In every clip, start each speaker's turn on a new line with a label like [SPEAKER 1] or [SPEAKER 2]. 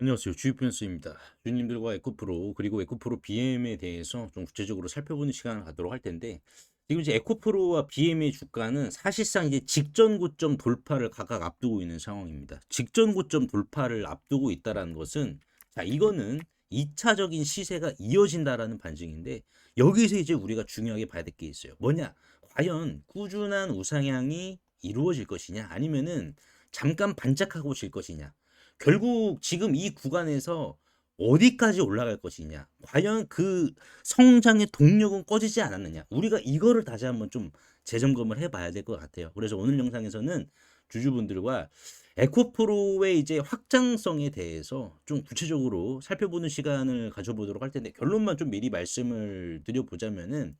[SPEAKER 1] 안녕하세요. 주유프렌스입니다. 주님들과 에코프로 그리고 에코프로 BM에 대해서 좀 구체적으로 살펴보는 시간을 갖도록 할 텐데, 지금 이제 에코프로와 BM의 주가는 사실상 이제 직전 고점 돌파를 각각 앞두고 있는 상황입니다. 직전 고점 돌파를 앞두고 있다라는 것은, 자, 이거는 2차적인 시세가 이어진다라는 반증인데, 여기서 이제 우리가 중요하게 봐야 될 게 있어요. 뭐냐? 과연 꾸준한 우상향이 이루어질 것이냐, 아니면은 잠깐 반짝하고 질 것이냐. 결국 지금 이 구간에서 어디까지 올라갈 것이냐, 과연 그 성장의 동력은 꺼지지 않았느냐, 우리가 이거를 다시 한번 좀 재점검을 해봐야 될 것 같아요. 그래서 오늘 영상에서는 주주분들과 에코프로의 이제 확장성에 대해서 좀 구체적으로 살펴보는 시간을 가져보도록 할 텐데, 결론만 좀 미리 말씀을 드려보자면은,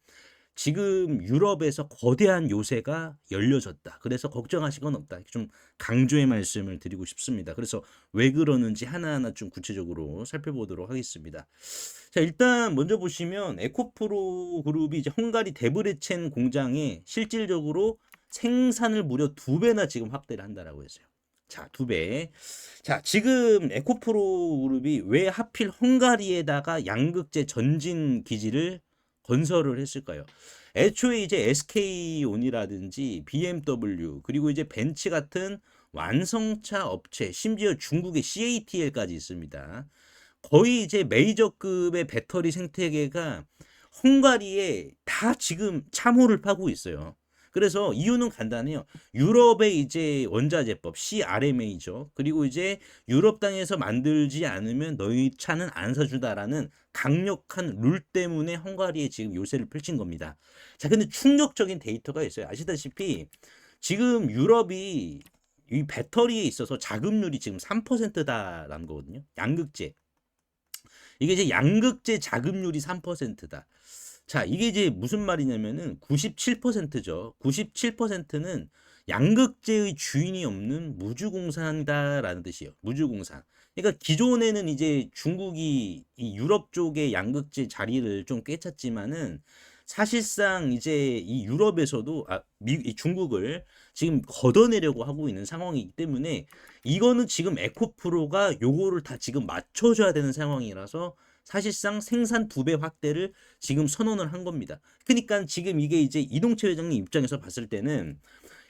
[SPEAKER 1] 지금 유럽에서 거대한 요새가 열려졌다. 그래서 걱정하실 건 없다. 좀 강조의 말씀을 드리고 싶습니다. 그래서 왜 그러는지 하나하나 좀 구체적으로 살펴보도록 하겠습니다. 자, 일단 먼저 보시면 에코프로 그룹이 이제 헝가리 데브레첸 공장에 실질적으로 생산을 무려 2배나 지금 확대를 한다라고 했어요. 자, 2배. 자, 지금 에코프로 그룹이 왜 하필 헝가리에다가 양극재 전진 기지를 건설을 했을까요? 애초에 이제 SK온이라든지 BMW 그리고 이제 벤츠 같은 완성차 업체, 심지어 중국의 CATL까지 있습니다. 거의 이제 메이저급의 배터리 생태계가 헝가리에 다 지금 참호를 파고 있어요. 그래서 이유는 간단해요. 유럽의 이제 원자재법 CRMA죠. 그리고 이제 유럽 땅에서 만들지 않으면 너희 차는 안 사주다라는 강력한 룰 때문에 헝가리에 지금 요새를 펼친 겁니다. 자, 근데 충격적인 데이터가 있어요. 아시다시피 지금 유럽이 이 배터리에 있어서 자급률이 지금 3%다라는 거거든요. 양극재. 이게 이제 양극재 자급률이 3%다. 자, 이게 이제 무슨 말이냐면은 97%죠. 97%는 양극재의 주인이 없는 무주공산이다라는 뜻이에요. 무주공산. 그러니까 기존에는 이제 중국이 이 유럽 쪽의 양극재 자리를 좀 꿰찼지만은, 사실상 이제 이 유럽에서도 이 중국을 지금 걷어내려고 하고 있는 상황이기 때문에, 이거는 지금 에코프로가 요거를 다 지금 맞춰줘야 되는 상황이라서 사실상 생산 2배 확대를 지금 선언을 한 겁니다. 그러니까 지금 이게 이제 이동채 회장님 입장에서 봤을 때는,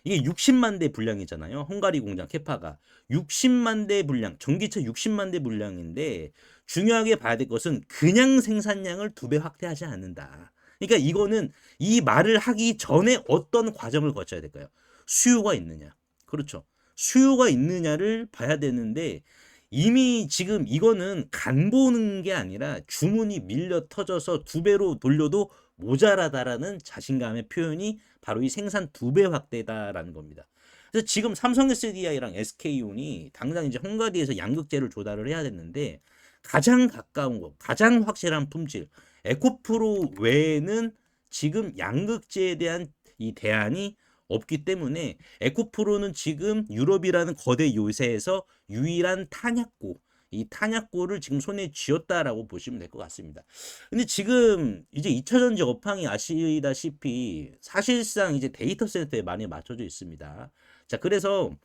[SPEAKER 1] 이게 60만 대 분량이잖아요. 헝가리 공장 캐파가 60만 대 분량, 전기차 60만 대 분량인데, 중요하게 봐야 될 것은 그냥 생산량을 2배 확대하지 않는다. 그러니까 이거는 이 말을 하기 전에 어떤 과정을 거쳐야 될까요? 수요가 있느냐. 그렇죠. 수요가 있느냐를 봐야 되는데, 이미 지금 이거는 간 보는 게 아니라 주문이 밀려 터져서 2배로 돌려도 모자라다라는 자신감의 표현이 바로 이 생산 2배 확대다라는 겁니다. 그래서 지금 삼성 SDI랑 SK온이 당장 이제 헝가리에서 양극재를 조달을 해야 됐는데, 가장 가까운 거, 가장 확실한 품질, 에코프로 외에는 지금 양극재에 대한 이 대안이 없기 때문에, 에코프로는 지금 유럽이라는 거대 요새에서 유일한 탄약고, 이 탄약고를 지금 손에 쥐었다라고 보시면 될 것 같습니다. 근데 지금 이제 2차 전지 업황이 아시다시피 사실상 이제 데이터 센터에 많이 맞춰져 있습니다. 자, 그래서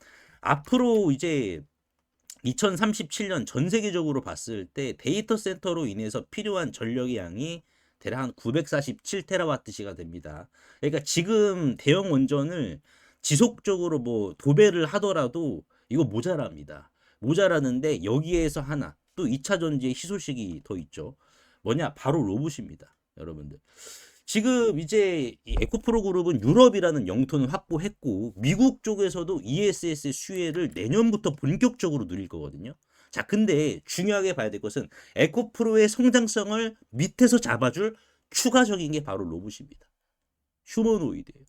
[SPEAKER 1] 앞으로 이제 2037년 전 세계적으로 봤을 때 데이터 센터로 인해서 필요한 전력의 양이 대략 한 947테라와트시가 됩니다. 그러니까 지금 대형 원전을 지속적으로 뭐 도배를 하더라도 이거 모자랍니다. 모자라는데 여기에서 하나 또 2차 전지의 희소식이 더 있죠. 뭐냐? 바로 로봇입니다. 여러분들. 지금 이제 이 에코프로 그룹은 유럽이라는 영토는 확보했고, 미국 쪽에서도 ESS 수혜를 내년부터 본격적으로 누릴 거거든요. 자, 근데 중요하게 봐야 될 것은 에코프로의 성장성을 밑에서 잡아줄 추가적인 게 바로 로봇입니다. 휴머노이드예요.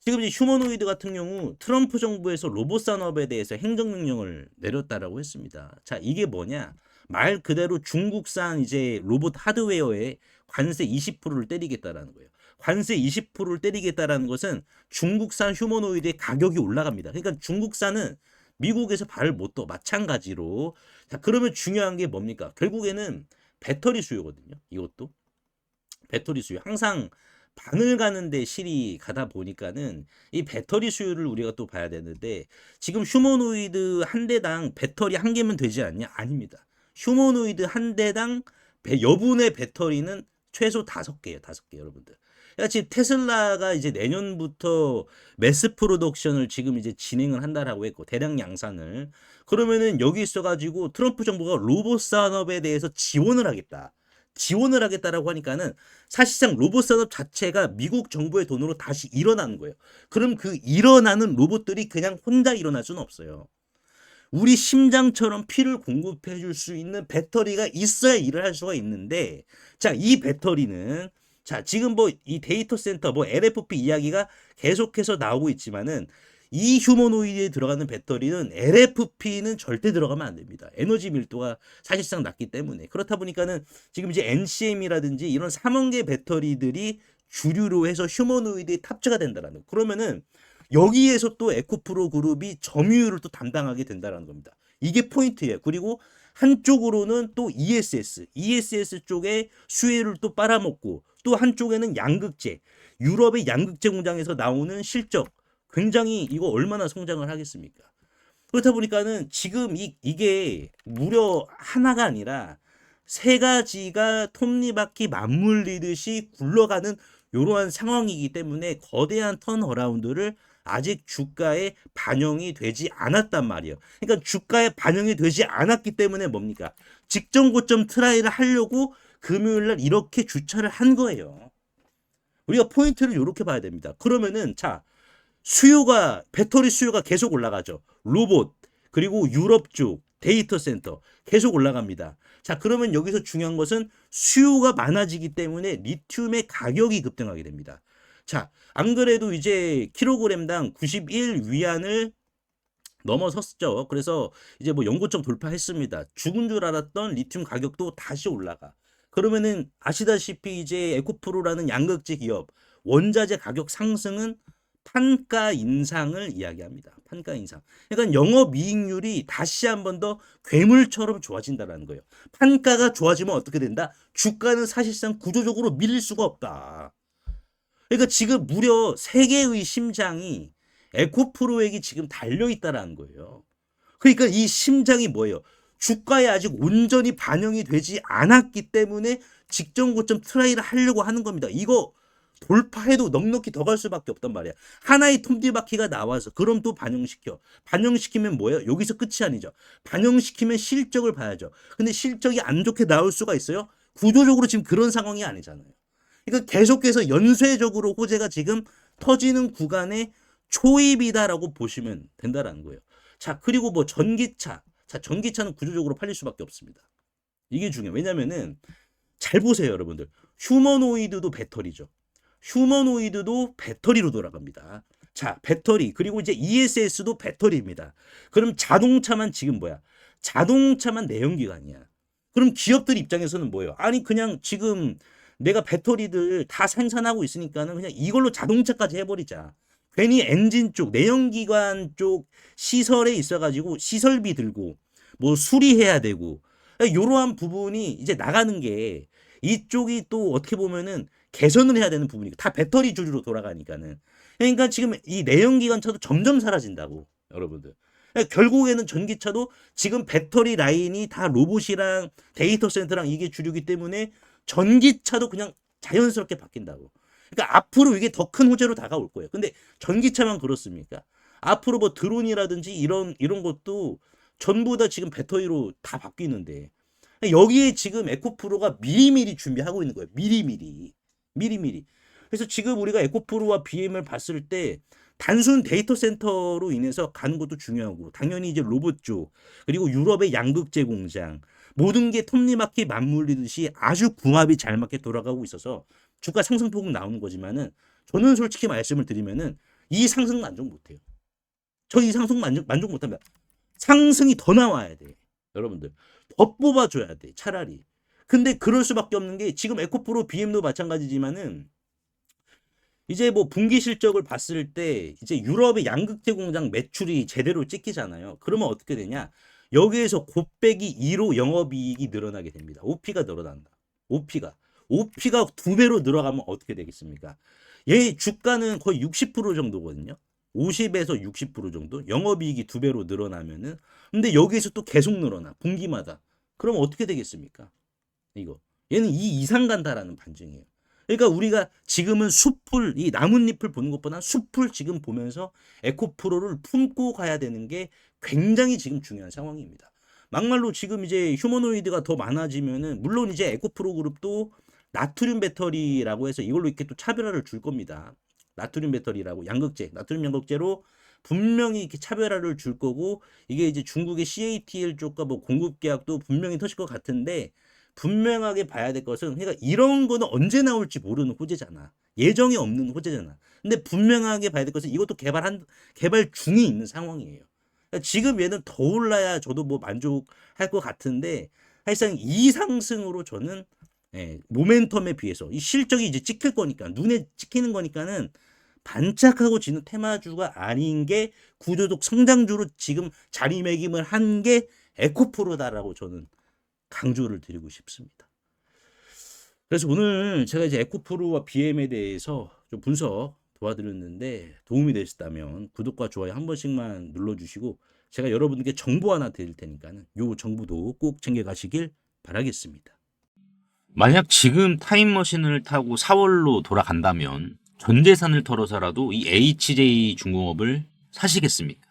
[SPEAKER 1] 지금 이제 휴머노이드 같은 경우 트럼프 정부에서 로봇 산업에 대해서 행정명령을 내렸다라고 했습니다. 자, 이게 뭐냐? 말 그대로 중국산 이제 로봇 하드웨어에 관세 20%를 때리겠다라는 거예요. 관세 20%를 때리겠다라는 것은 중국산 휴머노이드의 가격이 올라갑니다. 그러니까 중국산은 미국에서 발을 못 떠. 마찬가지로. 자, 그러면 중요한 게 뭡니까? 결국에는 배터리 수요거든요. 이것도. 배터리 수요. 항상 바늘 가는데 실이 가다 보니까는 이 배터리 수요를 우리가 또 봐야 되는데, 지금 휴머노이드 한 대당 배터리 한 개면 되지 않냐? 아닙니다. 휴머노이드 한 대당 여분의 배터리는 최소 5개예요. 5개 여러분들. 그러니까 지금 테슬라가 이제 내년부터 매스 프로덕션을 지금 이제 진행을 한다라고 했고 대량 양산을. 그러면은 여기 있어가지고 트럼프 정부가 로봇 산업에 대해서 지원을 하겠다. 지원을 하겠다라고 하니까는 사실상 로봇 산업 자체가 미국 정부의 돈으로 다시 일어나는 거예요. 그럼 그 일어나는 로봇들이 그냥 혼자 일어날 수는 없어요. 우리 심장처럼 피를 공급해 줄 수 있는 배터리가 있어야 일을 할 수가 있는데, 자, 이 배터리는, 자, 지금 뭐 이 데이터 센터, 뭐 LFP 이야기가 계속해서 나오고 있지만은, 이 휴머노이드에 들어가는 배터리는 LFP는 절대 들어가면 안 됩니다. 에너지 밀도가 사실상 낮기 때문에. 그렇다 보니까는 지금 이제 NCM이라든지 이런 삼원계 배터리들이 주류로 해서 휴머노이드에 탑재가 된다라는 거. 그러면은 여기에서 또 에코프로 그룹이 점유율을 또 담당하게 된다는 겁니다. 이게 포인트예요. 그리고 한쪽으로는 또 ESS 쪽에 수혜를 또 빨아먹고 또 한쪽에는 양극재, 유럽의 양극재 공장에서 나오는 실적 굉장히 이거 얼마나 성장을 하겠습니까? 그렇다 보니까는 지금 이게 무려 하나가 아니라 세 가지가 톱니바퀴 맞물리듯이 굴러가는 이러한 상황이기 때문에 거대한 턴어라운드를 아직 주가에 반영이 되지 않았단 말이에요. 그러니까 주가에 반영이 되지 않았기 때문에 뭡니까? 직전 고점 트라이를 하려고 금요일 날 이렇게 주차를 한 거예요. 우리가 포인트를 이렇게 봐야 됩니다. 그러면은 자, 배터리 수요가 계속 올라가죠. 로봇, 그리고 유럽 쪽 데이터 센터 계속 올라갑니다. 자, 그러면 여기서 중요한 것은 수요가 많아지기 때문에 리튬의 가격이 급등하게 됩니다. 자, 안 그래도 이제 킬로그램당 91위안을 넘어섰죠. 그래서 이제 뭐 연고점 돌파했습니다. 죽은 줄 알았던 리튬 가격도 다시 올라가. 그러면은 아시다시피 이제 에코프로라는 양극재 기업 원자재 가격 상승은 판가 인상을 이야기합니다. 판가 인상. 그러니까 영업이익률이 다시 한 번 더 괴물처럼 좋아진다는 거예요. 판가가 좋아지면 어떻게 된다? 주가는 사실상 구조적으로 밀릴 수가 없다. 그러니까 지금 무려 세계의 심장이 에코프로에게 지금 달려있다라는 거예요. 그러니까 이 심장이 뭐예요? 주가에 아직 온전히 반영이 되지 않았기 때문에 직전 고점 트라이를 하려고 하는 겁니다. 이거 돌파해도 넉넉히 더 갈 수밖에 없단 말이야. 하나의 톱니바퀴가 나와서 그럼 또 반영시켜. 반영시키면 뭐예요? 여기서 끝이 아니죠. 반영시키면 실적을 봐야죠. 근데 실적이 안 좋게 나올 수가 있어요? 구조적으로 지금 그런 상황이 아니잖아요. 그러니까 계속해서 연쇄적으로 호재가 지금 터지는 구간에 초입이다라고 보시면 된다라는 거예요. 자, 그리고 뭐 전기차. 자, 전기차는 구조적으로 팔릴 수밖에 없습니다. 이게 중요해요. 왜냐면은 잘 보세요, 여러분들. 휴머노이드도 배터리죠. 휴머노이드도 배터리로 돌아갑니다. 자, 배터리. 그리고 이제 ESS도 배터리입니다. 그럼 자동차만 지금 뭐야? 자동차만 내연기관이야. 그럼 기업들 입장에서는 뭐예요? 아니, 그냥 지금 내가 배터리들 다 생산하고 있으니까는 그냥 이걸로 자동차까지 해버리자. 괜히 엔진 쪽, 내연기관 쪽 시설에 있어가지고 시설비 들고 뭐 수리해야 되고 이러한 부분이 이제 나가는 게 이쪽이 또 어떻게 보면은 개선을 해야 되는 부분이고 다 배터리 주류로 돌아가니까는 그러니까 지금 이 내연기관차도 점점 사라진다고 여러분들. 그러니까 결국에는 전기차도 지금 배터리 라인이 다 로봇이랑 데이터 센터랑 이게 주류기 때문에 전기차도 그냥 자연스럽게 바뀐다고. 그러니까 앞으로 이게 더 큰 호재로 다가올 거예요. 근데 전기차만 그렇습니까? 앞으로 뭐 드론이라든지 이런 것도 전부 다 지금 배터리로 다 바뀌는데 여기에 지금 에코프로가 미리미리 준비하고 있는 거예요. 미리미리. 그래서 지금 우리가 에코프로와 BM을 봤을 때 단순 데이터 센터로 인해서 가는 것도 중요하고 당연히 이제 로봇 쪽 그리고 유럽의 양극재 공장 모든 게 톱니바퀴 맞물리듯이 아주 궁합이 잘 맞게 돌아가고 있어서 주가 상승폭은 나오는 거지만은 저는 솔직히 말씀을 드리면은 이 상승 만족 못해요. 저 이 상승 만족 못합니다. 상승이 더 나와야 돼. 여러분들 더 뽑아줘야 돼 차라리. 근데 그럴 수밖에 없는 게 지금 에코프로 BM도 마찬가지지만은 이제 뭐 분기 실적을 봤을 때 이제 유럽의 양극재 공장 매출이 제대로 찍히잖아요. 그러면 어떻게 되냐? 여기에서 곱빼기 2로 영업이익이 늘어나게 됩니다. OP가 늘어난다. OP가 2배로 늘어가면 어떻게 되겠습니까? 얘 주가는 거의 60% 정도거든요. 50에서 60% 정도 영업이익이 2배로 늘어나면은 근데 여기에서 또 계속 늘어나 분기마다 그럼 어떻게 되겠습니까? 이거. 얘는 이 이상 간다라는 반증이에요. 그러니까 우리가 지금은 숲을, 이 나뭇잎을 보는 것보다 숲을 지금 보면서 에코프로를 품고 가야 되는 게 굉장히 지금 중요한 상황입니다. 막말로 지금 이제 휴머노이드가 더 많아지면은, 물론 이제 에코프로 그룹도 나트륨 배터리라고 해서 이걸로 이렇게 또 차별화를 줄 겁니다. 나트륨 배터리라고 양극재, 나트륨 양극재로 분명히 이렇게 차별화를 줄 거고, 이게 이제 중국의 CATL 쪽과 뭐 공급 계약도 분명히 터질 것 같은데, 분명하게 봐야 될 것은, 그러니까 이런 거는 언제 나올지 모르는 호재잖아. 예정이 없는 호재잖아. 근데 분명하게 봐야 될 것은 이것도 개발 중에 있는 상황이에요. 그러니까 지금 얘는 더 올라야 저도 뭐 만족할 것 같은데, 사실상 이 상승으로 저는 모멘텀에 비해서 이 실적이 이제 찍힐 거니까, 눈에 찍히는 거니까는 반짝하고 지는 테마주가 아닌 게 구조적 성장주로 지금 자리매김을 한 게 에코프로다라고 저는 강조를 드리고 싶습니다. 그래서 오늘 제가 이제 에코프로와 BM에 대해서 좀 분석 도와드렸는데, 도움이 되셨다면 구독과 좋아요 한 번씩만 눌러주시고, 제가 여러분께 정보 하나 드릴 테니까는 요 정보도 꼭 챙겨가시길 바라겠습니다.
[SPEAKER 2] 만약 지금 타임머신을 타고 4월로 돌아간다면 전 재산을 털어서라도 이 HJ 중공업을 사시겠습니까?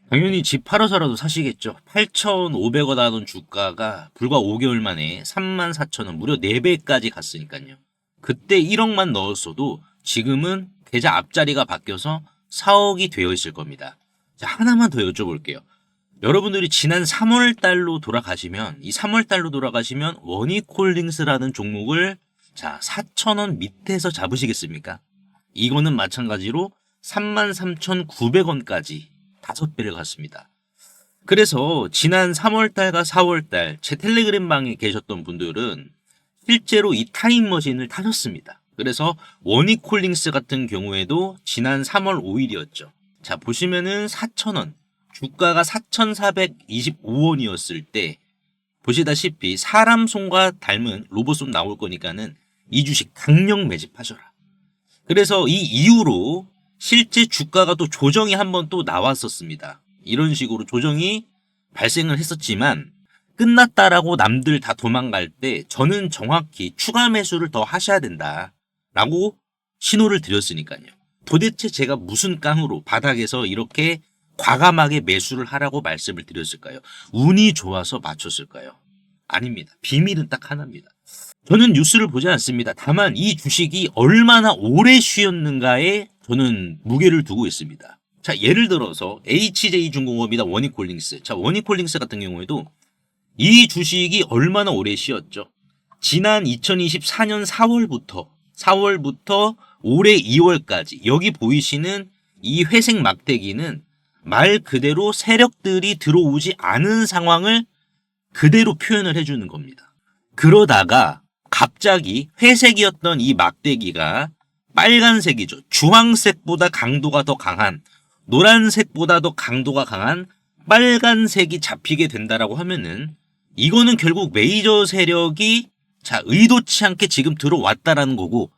[SPEAKER 2] 당연히 집 팔아서라도 사시겠죠. 8,500원 하던 주가가 불과 5개월 만에 34,000원, 무려 4배까지 갔으니까요. 그때 1억만 넣었어도 지금은 계좌 앞자리가 바뀌어서 4억이 되어 있을 겁니다. 자, 하나만 더 여쭤볼게요. 여러분들이 지난 3월 달로 돌아가시면, 이 3월 달로 돌아가시면 원익홀딩스라는 종목을 자 4,000원 밑에서 잡으시겠습니까? 이거는 마찬가지로 33,900원까지 5배를 갔습니다. 그래서 지난 3월 달과 4월 달 제 텔레그램 방에 계셨던 분들은 실제로 이 타임머신을 타셨습니다. 그래서 원익홀딩스 같은 경우에도 지난 3월 5일이었죠. 자, 보시면은 4,000원, 주가가 4,425원이었을 때 보시다시피 사람 손과 닮은 로봇손 나올 거니까는 이 주식 강력 매집하셔라. 그래서 이 이후로 실제 주가가 또 조정이 한번 또 나왔었습니다. 이런 식으로 조정이 발생을 했었지만 끝났다라고 남들 다 도망갈 때 저는 정확히 추가 매수를 더 하셔야 된다라고 신호를 드렸으니까요. 도대체 제가 무슨 깡으로 바닥에서 이렇게 과감하게 매수를 하라고 말씀을 드렸을까요? 운이 좋아서 맞췄을까요? 아닙니다. 비밀은 딱 하나입니다. 저는 뉴스를 보지 않습니다. 다만 이 주식이 얼마나 오래 쉬었는가에 저는 무게를 두고 있습니다. 자, 예를 들어서 HJ중공업이나 원익홀딩스. 자, 원익홀딩스 같은 경우에도 이 주식이 얼마나 오래 쉬었죠? 지난 2024년 4월부터 올해 2월까지 여기 보이시는 이 회색 막대기는 말 그대로 세력들이 들어오지 않은 상황을 그대로 표현을 해주는 겁니다. 그러다가 갑자기 회색이었던 이 막대기가 빨간색이죠. 주황색보다 강도가 더 강한, 노란색보다 더 강도가 강한 빨간색이 잡히게 된다라고 하면은 이거는 결국 메이저 세력이 자 의도치 않게 지금 들어왔다라는 거고,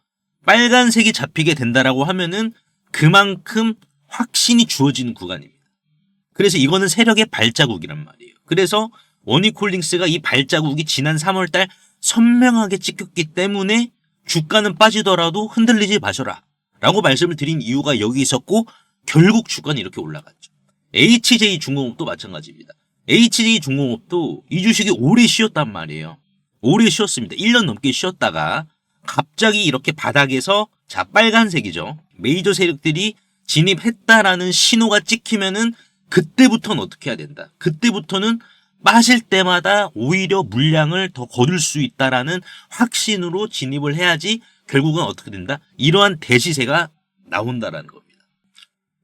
[SPEAKER 2] 빨간색이 잡히게 된다라고 하면은 그만큼 확신이 주어지는 구간입니다. 그래서 이거는 세력의 발자국이란 말이에요. 그래서 원익홀딩스가 이 발자국이 지난 3월달 선명하게 찍혔기 때문에 주가는 빠지더라도 흔들리지 마셔라 라고 말씀을 드린 이유가 여기 있었고, 결국 주가는 이렇게 올라갔죠. HJ중공업도 마찬가지입니다. HJ중공업도 이 주식이 오래 쉬었단 말이에요. 오래 쉬었습니다. 1년 넘게 쉬었다가 갑자기 이렇게 바닥에서 자 빨간색이죠. 메이저 세력들이 진입했다라는 신호가 찍히면은 그때부터는 어떻게 해야 된다. 그때부터는 빠질 때마다 오히려 물량을 더 거둘 수 있다라는 확신으로 진입을 해야지 결국은 어떻게 된다. 이러한 대시세가 나온다라는 겁니다.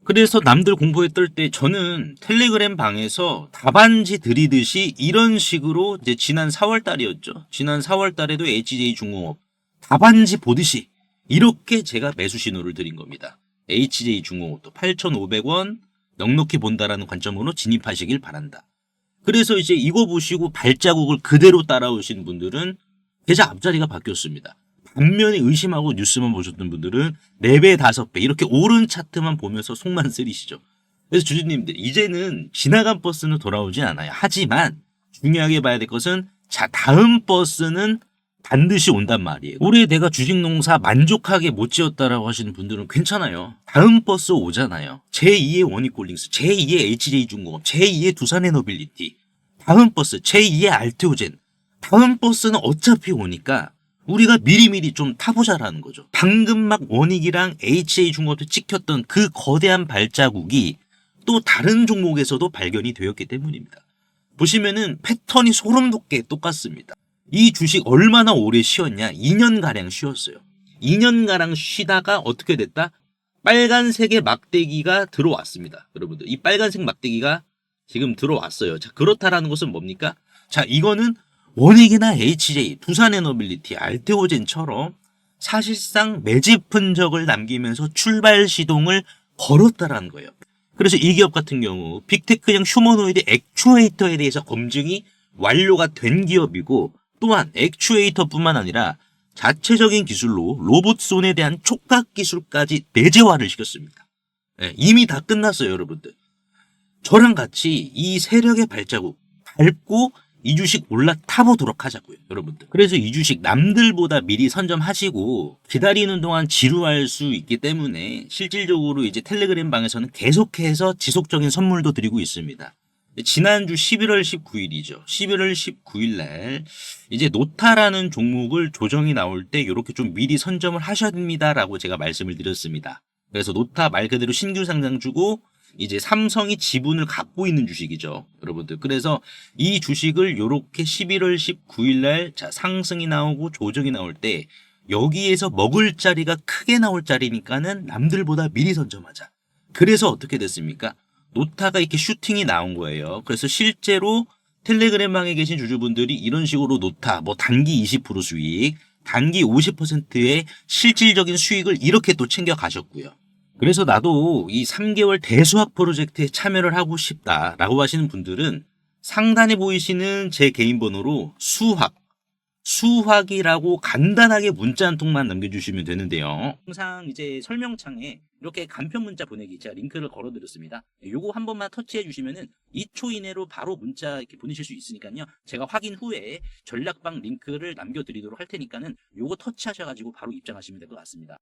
[SPEAKER 2] 그래서 남들 공부에 뜰 때 저는 텔레그램 방에서 답안지 드리듯이 이런 식으로 이제 지난 4월 달이었죠. 지난 4월 달에도 HJ중공업 답안지 보듯이 이렇게 제가 매수 신호를 드린 겁니다. HJ중공업도 8,500원 넉넉히 본다라는 관점으로 진입하시길 바란다. 그래서 이제 이거 보시고 발자국을 그대로 따라오신 분들은 계좌 앞자리가 바뀌었습니다. 반면에 의심하고 뉴스만 보셨던 분들은 4배, 5배 이렇게 오른 차트만 보면서 속만 쓰리시죠. 그래서 주주님들 이제는 지나간 버스는 돌아오지 않아요. 하지만 중요하게 봐야 될 것은 자, 다음 버스는 반드시 온단 말이에요. 올해 내가 주식 농사 만족하게 못 지었다라고 하시는 분들은 괜찮아요. 다음 버스 오잖아요. 제2의 원익골딩스, 제2의 HJ중공업, 제2의 두산에너빌리티, 다음 버스, 제2의 알테오젠. 다음 버스는 어차피 오니까 우리가 미리미리 좀 타보자라는 거죠. 방금 막 원익이랑 HJ중공업에 찍혔던 그 거대한 발자국이 또 다른 종목에서도 발견이 되었기 때문입니다. 보시면은 패턴이 소름 돋게 똑같습니다. 이 주식 얼마나 오래 쉬었냐? 2년가량 쉬었어요. 2년가량 쉬다가 어떻게 됐다? 빨간색의 막대기가 들어왔습니다. 여러분들, 이 빨간색 막대기가 지금 들어왔어요. 자, 그렇다라는 것은 뭡니까? 자, 이거는 원익이나 HJ, 두산에너빌리티, 알테오젠처럼 사실상 매집 흔적을 남기면서 출발 시동을 걸었다라는 거예요. 그래서 이 기업 같은 경우 빅테크형 휴머노이드 액추에이터에 대해서 검증이 완료가 된 기업이고, 또한 액추에이터뿐만 아니라 자체적인 기술로 로봇손에 대한 촉각 기술까지 내재화를 시켰습니다. 네, 이미 다 끝났어요, 여러분들. 저랑 같이 이 세력의 발자국 밟고 이 주식 올라타보도록 하자고요, 여러분들. 그래서 이 주식 남들보다 미리 선점하시고 기다리는 동안 지루할 수 있기 때문에 실질적으로 이제 텔레그램 방에서는 계속해서 지속적인 선물도 드리고 있습니다. 지난주 11월 19일이죠. 11월 19일 날 이제 노타라는 종목을 조정이 나올 때 이렇게 좀 미리 선점을 하셔야 됩니다라고 제가 말씀을 드렸습니다. 그래서 노타 말 그대로 신규 상장주고 이제 삼성이 지분을 갖고 있는 주식이죠, 여러분들. 그래서 이 주식을 이렇게 11월 19일 날 자, 상승이 나오고 조정이 나올 때 여기에서 먹을 자리가 크게 나올 자리니까는 남들보다 미리 선점하자. 그래서 어떻게 됐습니까? 노타가 이렇게 슈팅이 나온 거예요. 그래서 실제로 텔레그램방에 계신 주주분들이 이런 식으로 노타, 뭐 단기 20% 수익, 단기 50%의 실질적인 수익을 이렇게 또 챙겨 가셨고요. 그래서 나도 이 3개월 대수학 프로젝트에 참여를 하고 싶다라고 하시는 분들은 상단에 보이시는 제 개인 번호로 수학이라고 간단하게 문자 한 통만 남겨주시면 되는데요. 항상 이제 설명창에 이렇게 간편 문자 보내기 제가 링크를 걸어드렸습니다. 요거 한 번만 터치해 주시면은 2초 이내로 바로 문자 이렇게 보내실 수 있으니까요. 제가 확인 후에 전략방 링크를 남겨드리도록 할 테니까는 요거 터치하셔가지고 바로 입장하시면 될 것 같습니다.